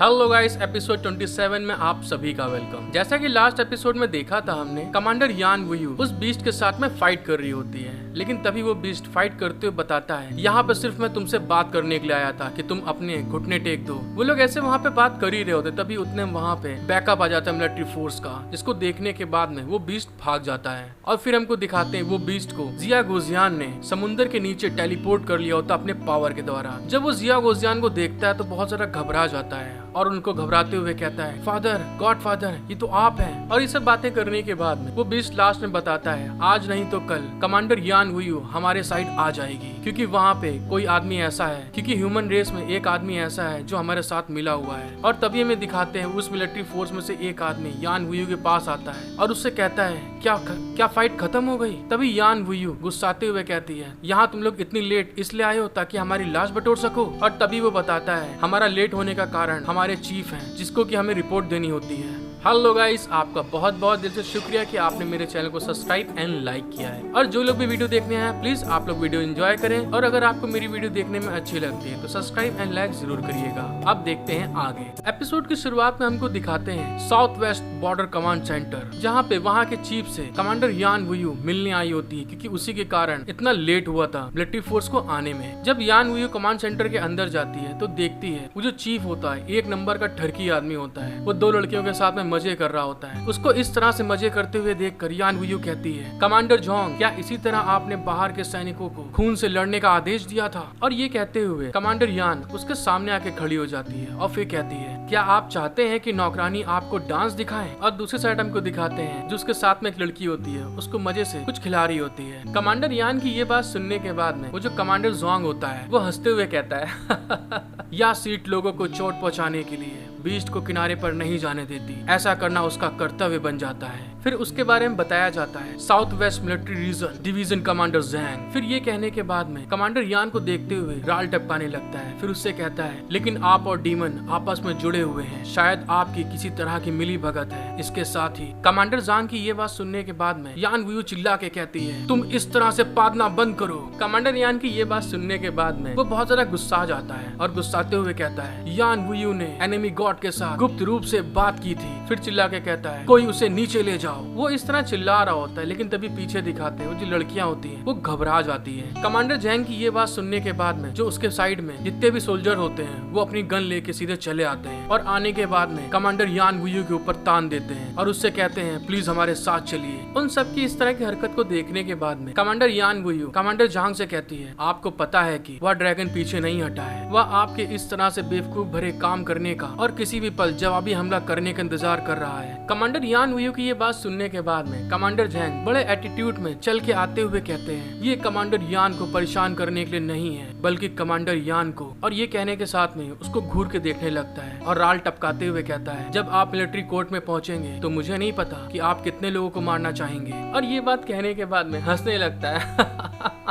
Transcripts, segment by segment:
Hello guys, episode 27 में आप सभी का वेलकम। जैसा कि लास्ट एपिसोड में देखा था हमने, कमांडर यान वुयू उस बीस्ट के साथ में फाइट कर रही होती है, लेकिन तभी वो बीस्ट फाइट करते हुए बताता है, यहाँ पे सिर्फ मैं तुमसे बात करने के लिए आया था कि तुम अपने घुटने टेक दो। वो लोग ऐसे वहाँ पे बात कर ही रहे होते, तभी उतने वहाँ पे बैकअप आ जाता है मिलिट्री फोर्स का, जिसको देखने के बाद में वो बीस्ट भाग जाता है। और फिर हमको दिखाते हैं वो बीस्ट को जिया गोजियान ने समुद्र के नीचे टेलीपोर्ट कर लिया होता अपने पावर के द्वारा। जब वो जिया गोजियान को देखता है तो बहुत ज्यादा घबरा जाता है और उनको घबराते हुए कहता है, फादर, गॉड फादर, ये तो आप हैं। और ये सब बातें करने के बाद में वो बीस्ट लास्ट में बताता है, आज नहीं तो कल कमांडर यान वुयू हमारे साइड आ जाएगी, क्योंकि वहाँ पे कोई आदमी ऐसा है, क्योंकि ह्यूमन रेस में एक आदमी ऐसा है जो हमारे साथ मिला हुआ है। और तभी हमें दिखाते हैं उस मिलिट्री फोर्स में से एक आदमी यान वुयू के पास आता है और उससे कहता है, क्या फाइट खत्म हो गई? तभी यान वुयू गुस्साते हुए कहती है, यहाँ तुम लोग इतनी लेट इसलिए आए हो ताकि हमारी लाश बटोर सको। और तभी वो बताता है, हमारा लेट होने का कारण हमारे चीफ हैं, जिसको कि हमें रिपोर्ट देनी होती है। हेलो गाइस, आपका बहुत बहुत दिल से शुक्रिया कि आपने मेरे चैनल को सब्सक्राइब एंड लाइक किया है। और जो लोग भी वीडियो देखने हैं, प्लीज आप लोग वीडियो एंजॉय करें, और अगर आपको मेरी वीडियो देखने में अच्छी लगती है तो सब्सक्राइब एंड लाइक जरूर करिएगा। अब देखते हैं आगे। एपिसोड की शुरुआत में हमको दिखाते हैं south west border command centre, जहाँ पे वहाँ के चीफ से कमांडर यान वुयू मिलने आई होती है, क्योंकि उसी के कारण इतना लेट हुआ था मिलिट्री फोर्स को आने में। जब यान वुयू कमांड सेंटर के अंदर जाती है तो देखती है वो जो चीफ होता है एक नंबर का ठरकी आदमी होता है, वो दो लड़कियों के साथ में मजे कर रहा होता है। उसको इस तरह से मजे करते हुए देखकर यान वुयू कहती है, कमांडर जोंग, क्या इसी तरह आपने बाहर के सैनिकों को खून से लड़ने का आदेश दिया था? और ये कहते हुए कमांडर यान उसके सामने आके खड़ी हो जाती है और फिर कहती है, क्या आप चाहते हैं कि नौकरानी आपको डांस दिखाए? और दूसरे साइड हमको दिखाते हैं जो उसके साथ में एक लड़की होती है, उसको मजे से कुछ खिला रही होती है। कमांडर यान की ये बात सुनने के बाद में वो जो कमांडर जोंग होता है वो हंसते हुए कहता है, या सीट लोगों को चोट पहुंचाने के लिए बीस्ट को किनारे पर नहीं जाने देती, ऐसा करना उसका कर्तव्य बन जाता है। फिर उसके बारे में बताया जाता है, south west military region division commander Zhang. फिर ये कहने के बाद में कमांडर यान को देखते हुए राल टपकाने लगता है। फिर उससे कहता है, लेकिन आप और डीमन आपस में जुड़े हुए हैं, शायद आपकी किसी तरह की मिली भगत है। इसके साथ ही कमांडर जैंग की ये बात सुनने के बाद में यान वुयू चिल्ला के कहती है, तुम इस तरह से पादना बंद करो। कमांडर यान की ये बात सुनने के बाद में वो बहुत ज्यादा गुस्सा जाता है और गुस्साते हुए कहता है, यान वुयू ने एनिमी गॉड के साथ गुप्त रूप से बात की थी। फिर चिल्ला के कहता है, कोई उसे नीचे ले जाओ। वो इस तरह चिल्ला रहा होता है, लेकिन तभी पीछे दिखाते हैं वो जो लड़कियां होती हैं वो घबरा जाती हैं। कमांडर जैंग की ये बात सुनने के बाद में जो उसके साइड में जितने भी सोल्जर होते हैं वो अपनी गन लेके सीधे चले आते हैं, और आने के बाद में कमांडर यान वुयू के ऊपर तान देते हैं और उससे कहते हैं, प्लीज हमारे साथ चलिए। उन सब की इस तरह की हरकत को देखने के बाद में कमांडर यान वुयू कमांडर जैंग से कहती है, आपको पता है कि वह ड्रैगन पीछे नहीं हटा है, वह आपके इस तरह से बेवकूफ भरे काम करने का और किसी भी पल जवाबी हमला करने का इंतजार कर रहा है। कमांडर यान वुयू की ये बात सुनने के बाद में कमांडर जैंग बड़े एटीट्यूड में चल के आते हुए कहते हैं, ये कमांडर यान को परेशान करने के लिए नहीं है, बल्कि कमांडर यान को। और ये कहने के साथ में उसको घूर के देखने लगता है और राल टपकाते हुए कहता है, जब आप मिलिट्री कोर्ट में पहुंचेंगे तो मुझे नहीं पता कि आप कितने लोगों को मारना चाहेंगे। और ये बात कहने के बाद में हंसने लगता है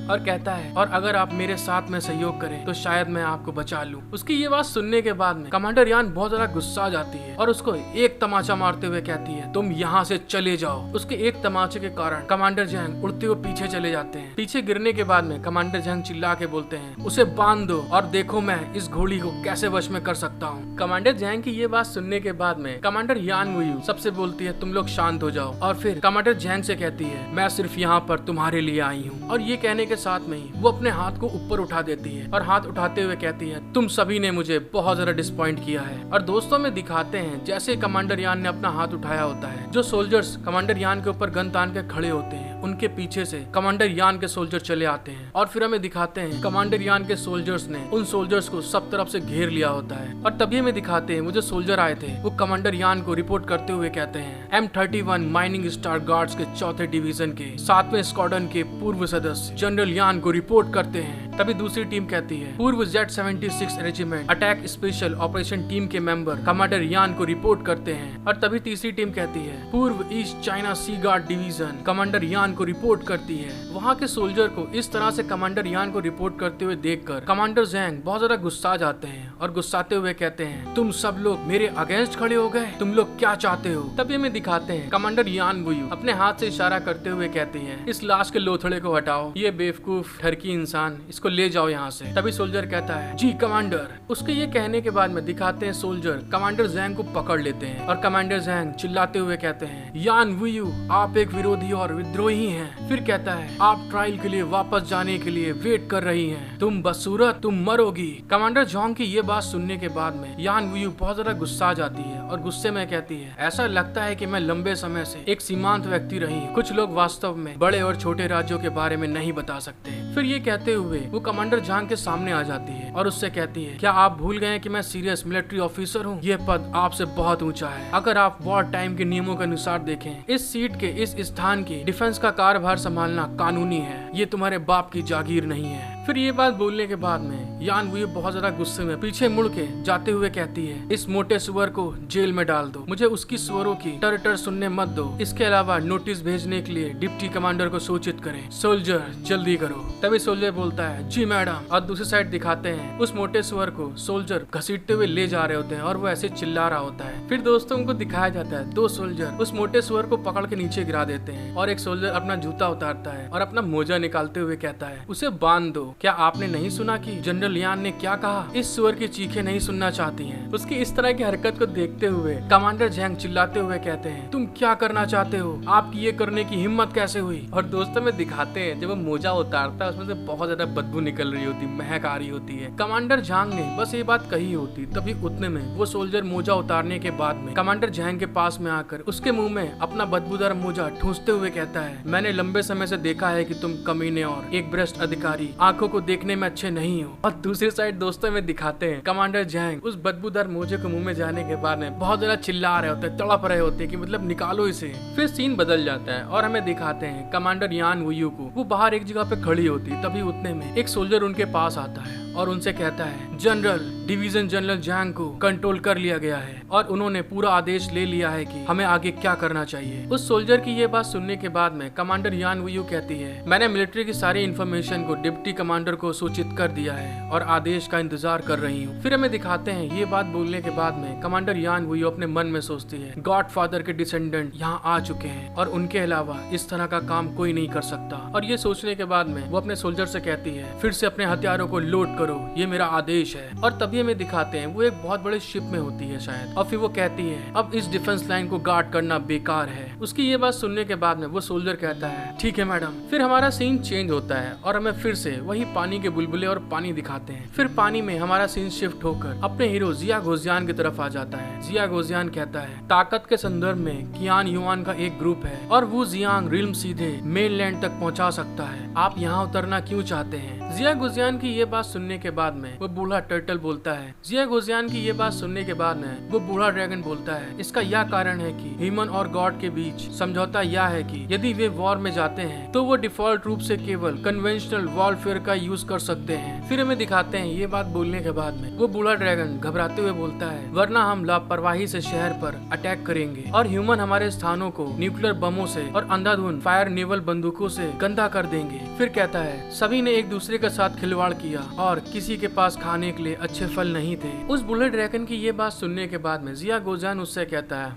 और कहता है, और अगर आप मेरे साथ में सहयोग करें तो शायद मैं आपको बचा लूं। उसकी ये बात सुनने के बाद में कमांडर यान बहुत ज्यादा गुस्सा आ जाती है और उसको एक तमाचा मारते हुए कहती है, तुम यहाँ से चले जाओ। उसके एक तमाचे के कारण कमांडर जैंग उड़ते हुए पीछे चले जाते हैं। पीछे गिरने के बाद में कमांडर जैंग चिल्ला के बोलते हैं, उसे बांध दो और देखो मैं इस घोड़ी को कैसे वश में कर सकता हूँ। कमांडर जैंग की ये बात सुनने के बाद में कमांडर यान वुयू सबसे बोलती है, तुम लोग शांत हो जाओ। और फिर कमांडर जैंग से कहती है, मैं सिर्फ यहाँ पर तुम्हारे लिए आई हूँ। और ये कहने के साथ में ही वो अपने हाथ को ऊपर उठा देती है और हाथ उठाते हुए कहती है, तुम सभी ने मुझे बहुत ज्यादा डिसपॉइंट किया है। और दोस्तों में दिखाते हैं जैसे कमांडर यान ने अपना हाथ उठाया होता है, जो सोल्जर्स कमांडर यान के ऊपर गन तान के खड़े होते हैं उनके पीछे से कमांडर यान के सोल्जर चले आते हैं। और फिर हमें दिखाते हैं कमांडर यान के सोल्जर्स ने उन सोल्जर्स को सब तरफ से घेर लिया होता है। और तभी हमें दिखाते हैं वो जो सोल्जर आए थे वो कमांडर यान को रिपोर्ट करते हुए कहते हैं, M31 माइनिंग स्टार गार्ड्स के 4थे डिवीजन के 7वें स्क्वाड्रन के पूर्व सदस्य जनरल यान को रिपोर्ट करते हैं। तभी दूसरी टीम कहती है, पूर्व Z76 regiment attack special operation team के मेंबर कमांडर यान को रिपोर्ट करते हैं। और तभी तीसरी टीम कहती है, पूर्व ईस्ट चाइना सी गार्ड डिवीजन कमांडर यान को रिपोर्ट करती है। वहाँ के सोल्जर को इस तरह से कमांडर यान को रिपोर्ट करते हुए देखकर कमांडर जैंग बहुत ज्यादा गुस्सा जाते हैं और गुस्साते हुए कहते हैं, तुम सब लोग मेरे अगेंस्ट खड़े हो गए, तुम लोग क्या चाहते हो? तभी हमें दिखाते हैं कमांडर यान वुयू अपने हाथ से इशारा करते हुए कहती है, इस लाश के लोथड़े को हटाओ, ये बेवकूफ ठरकी इंसान, इसको इसको ले जाओ यहाँ से। तभी सोल्जर कहता है जी कमांडर। उसके ये कहने के बाद में दिखाते हैं सोल्जर कमांडर जैंग को पकड़ लेते हैं और कमांडर जैंग चिल्लाते हुए कहते हैं यान वुयू आप एक विरोधी और विद्रोही हैं। फिर कहता है आप ट्रायल के लिए वापस जाने के लिए वेट कर रही हैं, तुम बदसूरत तुम मरोगी। कमांडर जॉन्ग की ये बात सुनने के बाद में यान वुयू बहुत ज्यादा गुस्सा आ जाती है और गुस्से में कहती है ऐसा लगता है कि मैं लंबे समय से एक सीमांत व्यक्ति रही हूँ, कुछ लोग वास्तव में बड़े और छोटे राज्यों के बारे में नहीं बता सकते। फिर ये कहते हुए वो कमांडर जॉन्ग के सामने आ जाती है और उससे कहती है क्या आप भूल गए कि मैं सीरियस मिलिट्री ऑफिसर हूँ, ये पद आपसे बहुत ऊंचा है। अगर आप वॉर टाइम के नियमों के अनुसार देखें, इस सीट के इस स्थान की डिफेंस का कार्यभार संभालना कानूनी है, ये तुम्हारे बाप की जागीर नहीं है। फिर ये बात बोलने के बाद में यान वुयू बहुत ज्यादा गुस्से में पीछे मुड़ के जाते हुए कहती है इस मोटे सुअर को जेल में डाल दो, मुझे उसकी सुअरों की टर सुनने मत दो। इसके अलावा नोटिस भेजने के लिए डिप्टी कमांडर को सूचित करें। सोल्जर जल्दी करो। तभी सोल्जर बोलता है जी मैडम। और दूसरी साइड दिखाते हैं उस मोटे सुअर को सोल्जर घसीटते हुए ले जा रहे होते हैं और वो ऐसे चिल्ला रहा होता है। फिर दोस्तों को दिखाया जाता है दो सोल्जर उस मोटे सुअर को पकड़ के नीचे गिरा देते हैं और एक सोल्जर अपना जूता उतारता है और अपना मोजा निकालते हुए कहता है उसे बांध दो। क्या आपने नहीं सुना कि जनरल यान ने क्या कहा, इस सुअर की चीखें नहीं सुनना चाहती हैं। उसकी इस तरह की हरकत को देखते हुए कमांडर जैंग चिल्लाते हुए कहते हैं तुम क्या करना चाहते हो, आपकी ये करने की हिम्मत कैसे हुई। और दोस्तों में दिखाते हैं जब वो मोजा उतारता है उसमें से बहुत ज्यादा बदबू निकल रही होती, महक आ रही होती है। कमांडर जैंग ने बस ये बात कही होती, तभी उतने में वो सोल्जर मोजा उतारने के बाद में कमांडर जैंग के पास में आकर उसके मुंह में अपना बदबूदार मोजा ठूंसते हुए कहता है मैंने लंबे समय से देखा है कि तुम कमीने और एक भ्रष्ट अधिकारी आंखों को देखने में अच्छे नहीं हो। और दूसरी साइड दोस्तों में दिखाते हैं कमांडर जैंग उस बदबूदार मोजे को मुंह में जाने के बाद में बहुत ज्यादा चिल्ला रहे होते हैं, तड़प रहे होते हैं कि मतलब निकालो इसे। फिर सीन बदल जाता है और हमें दिखाते हैं कमांडर यान वुयू को वो बाहर एक जगह पे खड़ी होती, तभी उतने में एक सोल्जर उनके पास आता है और उनसे कहता है जनरल डिवीजन जनरल जैंग को कंट्रोल कर लिया गया है और उन्होंने पूरा आदेश ले लिया है कि हमें आगे क्या करना चाहिए। उस सोल्जर की ये बात सुनने के बाद में कमांडर यान वुयू कहती है मैंने मिलिट्री की सारी इन्फॉर्मेशन को डिप्टी कमांडर को सूचित कर दिया है और आदेश का इंतजार कर रही हूँ। फिर हमें दिखाते हैं ये बात बोलने के बाद में कमांडर यान वुयू अपने मन में सोचती है गॉडफादर के डिसेंडेंट यहाँ आ चुके हैं और उनके अलावा इस तरह का काम कोई नहीं कर सकता। और ये सोचने के बाद में वो अपने सोल्जर से कहती है फिर से अपने हथियारों को लोड करो, ये मेरा आदेश है। और तभी हमें दिखाते हैं वो एक बहुत बड़े शिप में होती है शायद, और फिर वो कहती है अब इस डिफेंस लाइन को गार्ड करना बेकार है। उसकी ये बात सुनने के बाद में वो सोल्जर कहता है ठीक है मैडम। फिर हमारा सीन चेंज होता है और हमें फिर से वही पानी के बुलबुले और पानी दिखाते हैं। फिर पानी में हमारा सीन शिफ्ट होकर अपने हीरो जिया गोजियान की तरफ आ जाता है। जिया गोजियान कहता है ताकत के संदर्भ में कियान युआन का एक ग्रुप है और वो जियांग रिल्म सीधे मेनलैंड तक पहुंचा सकता है, आप यहाँ उतरना क्यों चाहते हैं। जिया गोजियान की ये बात सुनने के बाद में वो बूढ़ा टर्टल बोलता है जिया गोजियान की ये बात सुनने के बाद में वो बूढ़ा ड्रैगन बोलता है इसका यह कारण है कि ह्यूमन और गॉड के बीच समझौता यह है कि यदि वे वॉर में जाते हैं तो वो डिफॉल्ट रूप से केवल कन्वेंशनल वॉरफेयर का यूज कर सकते हैं। फिर हमें दिखाते हैं ये बात बोलने के बाद में वो बूढ़ा ड्रैगन घबराते हुए बोलता है वरना हम लापरवाही से शहर पर अटैक करेंगे और ह्यूमन हमारे स्थानों को न्यूक्लियर बमों से और अंधाधुंध फायर नेवल बंदूकों से गंदा कर देंगे। फिर कहता है सभी ने एक दूसरे के साथ खिलवाड़ किया और किसी के पास खाने के लिए अच्छे फल नहीं थे। उस बूढ़े ड्रैगन की ये बात सुनने के बाद में जिया गोजियान उससे कहता है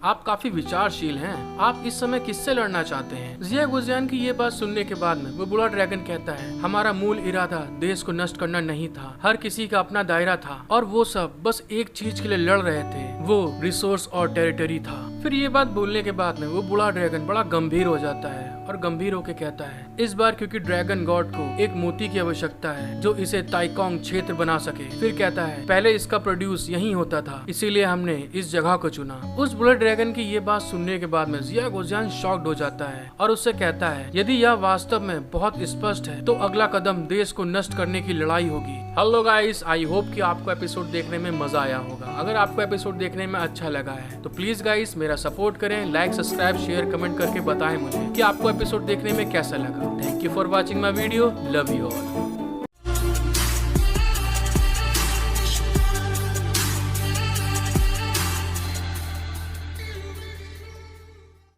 आप काफी विचारशील हैं, आप इस समय किससे लड़ना चाहते हैं। जिया गोजियान की ये बात सुनने के बाद में वो बूढ़ा ड्रैगन कहता है हमारा मूल इरादा देश को नष्ट करना नहीं था, हर किसी का अपना दायरा था और वो सब बस एक चीज के लिए लड़ रहे थे, वो रिसोर्स और टेरिटरी था। फिर ये बात बोलने के बाद में वो बूढ़ा ड्रैगन बड़ा गंभीर हो जाता है और गंभीर होकर कहता है इस बार क्योंकि ड्रैगन गॉड को एक मोती की आवश्यकता है जो इसे ताइकोंग क्षेत्र बना सके। फिर कहता है पहले इसका प्रोड्यूस यहीं होता था, इसीलिए हमने इस जगह को चुना। उस बुलेट ड्रैगन की ये बात सुनने के बाद में जिया गोजियान शॉक्ड हो जाता है और उससे कहता है यदि यह वास्तव में बहुत स्पष्ट है तो अगला कदम देश को नष्ट करने की लड़ाई होगी। हेलो गाइस, आई होप कि आपको एपिसोड देखने में मजा आया होगा। अगर आपको एपिसोड देखने में अच्छा लगा है तो प्लीज गाइस मेरा सपोर्ट करें, लाइक सब्सक्राइब शेयर कमेंट करके बताएं मुझे कि आपको एपिसोड देखने में कैसा लगा। Thank you for watching my video, love you all.